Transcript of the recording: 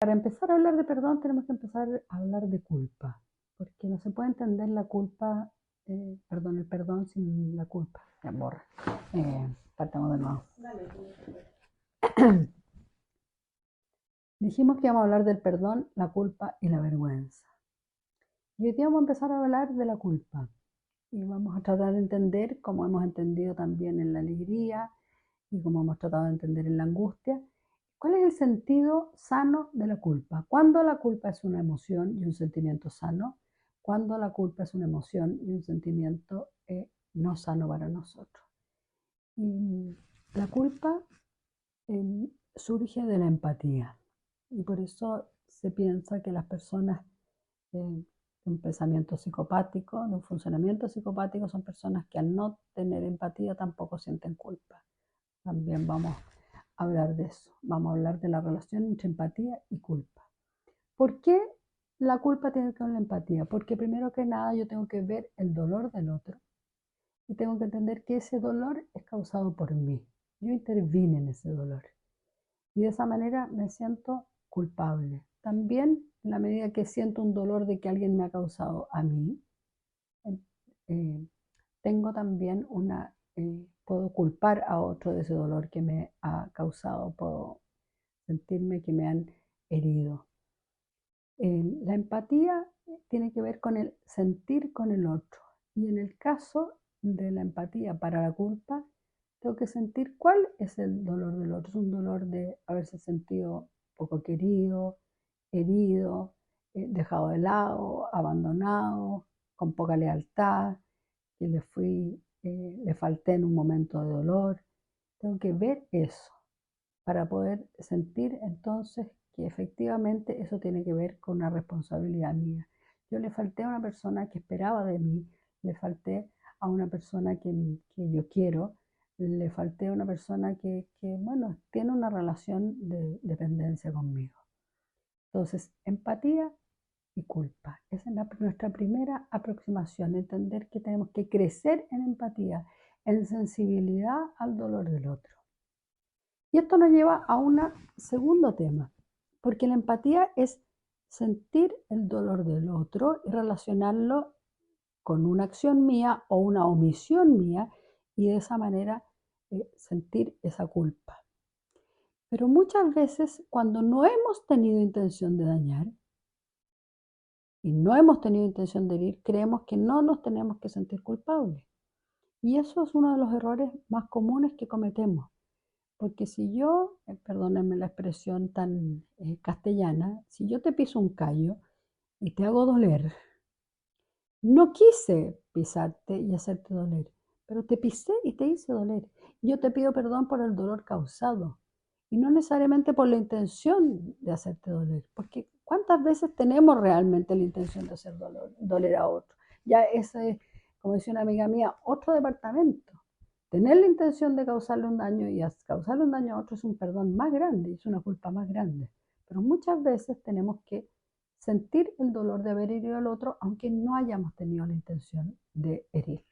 para empezar a hablar de perdón tenemos que empezar a hablar de culpa, porque no se puede entender la culpa, el perdón sin la culpa. Ya borra. Partamos de nuevo. Dijimos que íbamos a hablar del perdón, la culpa y la vergüenza. Y hoy día vamos a empezar a hablar de la culpa. Y vamos a tratar de entender, como hemos entendido también en la alegría y como hemos tratado de entender en la angustia, cuál es el sentido sano de la culpa. ¿Cuándo la culpa es una emoción y un sentimiento sano? ¿Cuándo la culpa es una emoción y un sentimiento no sano para nosotros? Y la culpa surge de la empatía. Y por eso se piensa que las personas de un pensamiento psicopático, de un funcionamiento psicopático, son personas que al no tener empatía tampoco sienten culpa. También vamos a hablar de eso. Vamos a hablar de la relación entre empatía y culpa. ¿Por qué la culpa tiene que ver con la empatía? Porque primero que nada yo tengo que ver el dolor del otro y tengo que entender que ese dolor es causado por mí. Yo intervine en ese dolor. Y de esa manera me siento culpable. También en la medida que siento un dolor de que alguien me ha causado a mí, tengo también puedo culpar a otro de ese dolor que me ha causado, puedo sentirme que me han herido. La empatía tiene que ver con el sentir con el otro. Y en el caso de la empatía para la culpa, tengo que sentir cuál es el dolor del otro. Es un dolor de haberse sentido poco querido, herido, dejado de lado, abandonado, con poca lealtad, que le falté en un momento de dolor. Tengo que ver eso para poder sentir entonces que efectivamente eso tiene que ver con una responsabilidad mía. Yo le falté a una persona que esperaba de mí, le falté a una persona que yo quiero, le falté a una persona bueno, tiene una relación de dependencia conmigo. Entonces, empatía y culpa. Esa es nuestra primera aproximación, entender que tenemos que crecer en empatía, en sensibilidad al dolor del otro. Y esto nos lleva a un segundo tema, porque la empatía es sentir el dolor del otro y relacionarlo con una acción mía o una omisión mía y de esa manera sentir esa culpa. Pero muchas veces cuando no hemos tenido intención de dañar y no hemos tenido intención de herir, creemos que no nos tenemos que sentir culpables. Y eso es uno de los errores más comunes que cometemos. Porque si yo, perdónenme la expresión tan castellana, si yo te piso un callo y te hago doler, no quise pisarte y hacerte doler, pero te pisé y te hice doler. Yo te pido perdón por el dolor causado y no necesariamente por la intención de hacerte doler, porque ¿cuántas veces tenemos realmente la intención de hacer doler a otro? Ya ese es, como decía una amiga mía, otro departamento. Tener la intención de causarle un daño y causarle un daño a otro es un perdón más grande, es una culpa más grande. Pero muchas veces tenemos que sentir el dolor de haber herido al otro, aunque no hayamos tenido la intención de herirlo.